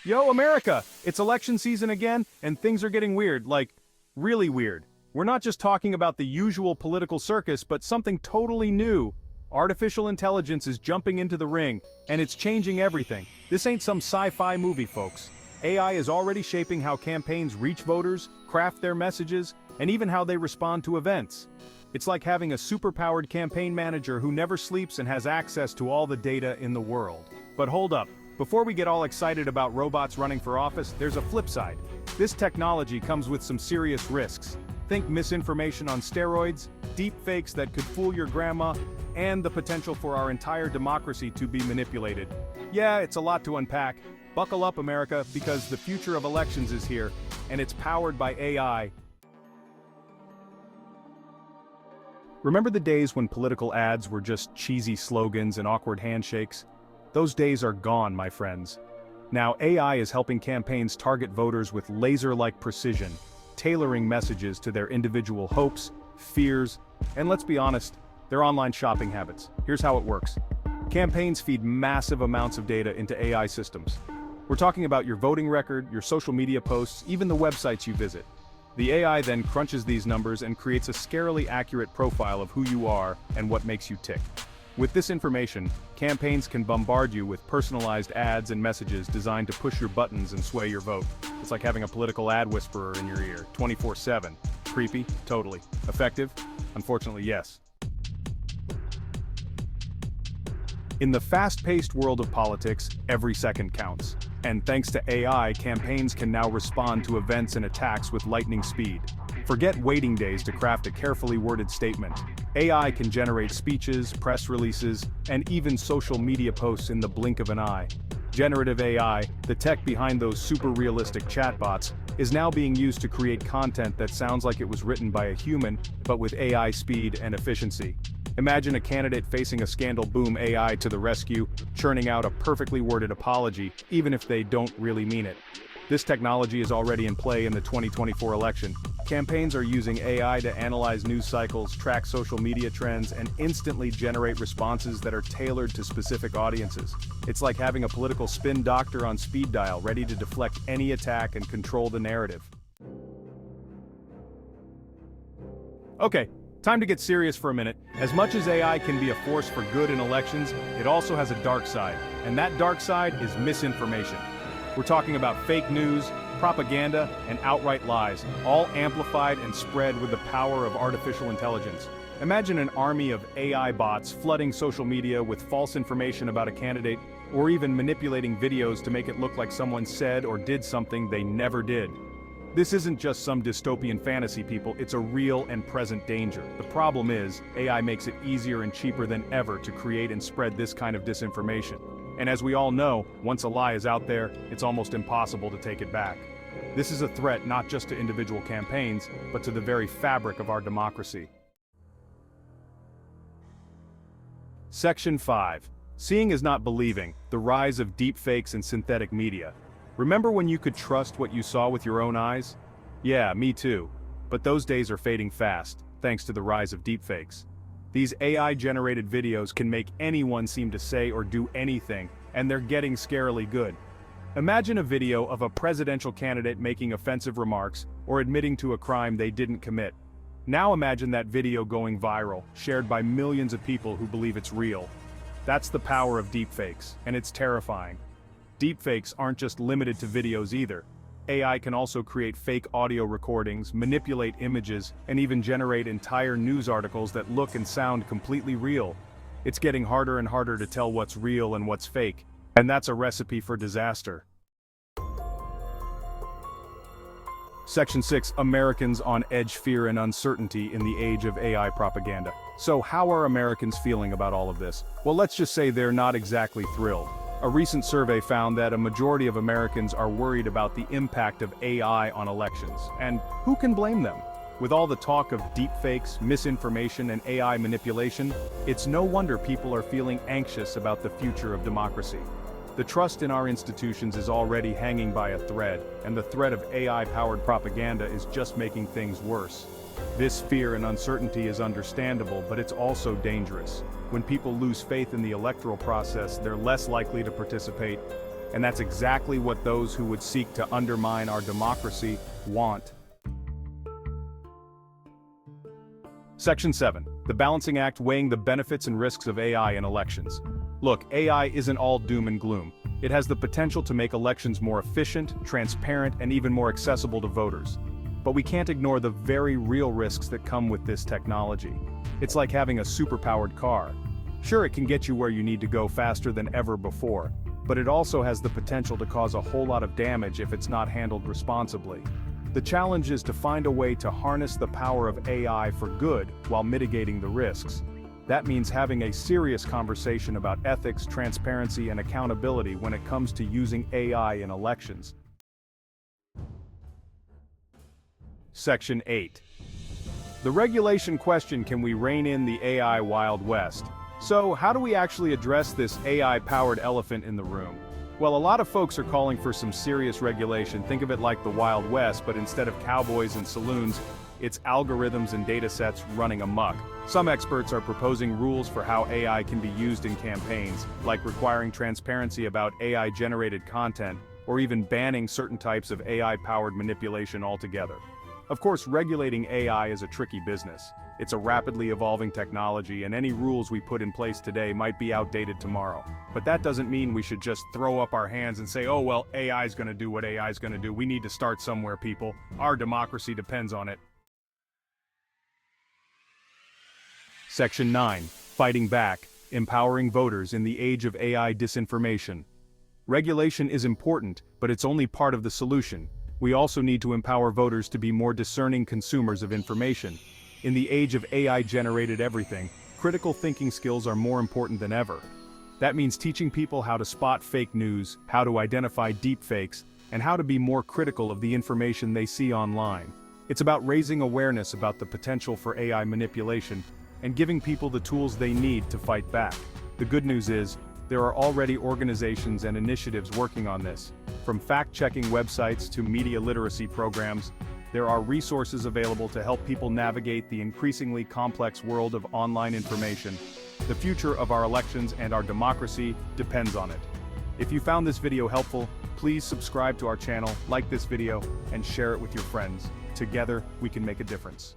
Yo, America! It's election season again, and things are getting weird, like, really weird. We're not just talking about the usual political circus, but something totally new. Artificial intelligence is jumping into the ring, and it's changing everything. This ain't some sci-fi movie, folks. AI is already shaping how campaigns reach voters, craft their messages, and even how they respond to events. It's like having a superpowered campaign manager who never sleeps and has access to all the data in the world. But hold up. Before we get all excited about robots running for office, there's a flip side. This technology comes with some serious risks. Think misinformation on steroids, deep fakes that could fool your grandma, and the potential for our entire democracy to be manipulated. Yeah, it's a lot to unpack. Buckle up, America, because the future of elections is here, and it's powered by AI. Remember the days when political ads were just cheesy slogans and awkward handshakes? Those days are gone, my friends. Now AI is helping campaigns target voters with laser-like precision, tailoring messages to their individual hopes, fears, and let's be honest, their online shopping habits. Here's how it works. Campaigns feed massive amounts of data into AI systems. We're talking about your voting record, your social media posts, even the websites you visit. The AI then crunches these numbers and creates a scarily accurate profile of who you are and what makes you tick. With this information, campaigns can bombard you with personalized ads and messages designed to push your buttons and sway your vote. It's like having a political ad whisperer in your ear, 24/7. Creepy? Totally. Effective? Unfortunately, yes. In the fast-paced world of politics, every second counts. And thanks to AI, campaigns can now respond to events and attacks with lightning speed. Forget waiting days to craft a carefully worded statement. AI can generate speeches, press releases, and even social media posts in the blink of an eye. Generative AI, the tech behind those super realistic chatbots, is now being used to create content that sounds like it was written by a human, but with AI speed and efficiency. Imagine a candidate facing a scandal, boom, AI to the rescue, churning out a perfectly worded apology, even if they don't really mean it. This technology is already in play in the 2024 election. Campaigns are using AI to analyze news cycles, track social media trends, and instantly generate responses that are tailored to specific audiences. It's like having a political spin doctor on speed dial, ready to deflect any attack and control the narrative. Okay, time to get serious for a minute. As much as AI can be a force for good in elections, it also has a dark side, and that dark side is misinformation. We're talking about fake news, propaganda, and outright lies, all amplified and spread with the power of artificial intelligence. Imagine an army of AI bots flooding social media with false information about a candidate, or even manipulating videos to make it look like someone said or did something they never did. This isn't just some dystopian fantasy, people, it's a real and present danger. The problem is, AI makes it easier and cheaper than ever to create and spread this kind of disinformation. And as we all know, once a lie is out there, it's almost impossible to take it back. This is a threat not just to individual campaigns, but to the very fabric of our democracy. Section 5. Seeing is not believing, the rise of deepfakes and synthetic media. Remember when you could trust what you saw with your own eyes? Yeah, me too. But those days are fading fast, thanks to the rise of deepfakes. These AI-generated videos can make anyone seem to say or do anything, and they're getting scarily good. Imagine a video of a presidential candidate making offensive remarks or admitting to a crime they didn't commit. Now imagine that video going viral, shared by millions of people who believe it's real. That's the power of deepfakes, and it's terrifying. Deepfakes aren't just limited to videos either. AI can also create fake audio recordings, manipulate images, and even generate entire news articles that look and sound completely real. It's getting harder and harder to tell what's real and what's fake, and that's a recipe for disaster. Section 6. Americans on edge, fear and uncertainty in the age of AI propaganda. So how are Americans feeling about all of this? Well, let's just say they're not exactly thrilled. A recent survey found that a majority of Americans are worried about the impact of AI on elections. And who can blame them? With all the talk of deepfakes, misinformation, and AI manipulation, it's no wonder people are feeling anxious about the future of democracy. The trust in our institutions is already hanging by a thread, and the threat of AI-powered propaganda is just making things worse. This fear and uncertainty is understandable, but it's also dangerous. When people lose faith in the electoral process, they're less likely to participate, And that's exactly what those who would seek to undermine our democracy want. Section 7. The Balancing Act, weighing the benefits and risks of AI in elections. Look, AI isn't all doom and gloom. It has the potential to make elections more efficient, transparent, and even more accessible to voters. But we can't ignore the very real risks that come with this technology. It's like having a superpowered car. Sure, it can get you where you need to go faster than ever before, but it also has the potential to cause a whole lot of damage if it's not handled responsibly. The challenge is to find a way to harness the power of AI for good while mitigating the risks. That means having a serious conversation about ethics, transparency, and accountability when it comes to using AI in elections. Section 8. The regulation question: can we rein in the AI Wild West? So, how do we actually address this AI-powered elephant in the room? Well, a lot of folks are calling for some serious regulation. Think of it like the Wild West, but instead of cowboys and saloons, it's algorithms and datasets running amok. Some experts are proposing rules for how AI can be used in campaigns, like requiring transparency about AI-generated content, or even banning certain types of AI-powered manipulation altogether. Of course, regulating AI is a tricky business. It's a rapidly evolving technology, and any rules we put in place today might be outdated tomorrow. But that doesn't mean we should just throw up our hands and say, oh well, AI's gonna do what AI's gonna do. We need to start somewhere, people. Our democracy depends on it. Section 9. Fighting back, empowering voters in the age of AI disinformation. Regulation is important, but it's only part of the solution. We also need to empower voters to be more discerning consumers of information. In the age of AI-generated everything, critical thinking skills are more important than ever. That means teaching people how to spot fake news, how to identify deepfakes, and how to be more critical of the information they see online. It's about raising awareness about the potential for AI manipulation and giving people the tools they need to fight back. The good news is, there are already organizations and initiatives working on this. From fact-checking websites to media literacy programs, there are resources available to help people navigate the increasingly complex world of online information. The future of our elections and our democracy depends on it. If you found this video helpful, please subscribe to our channel, like this video, and share it with your friends. Together, we can make a difference.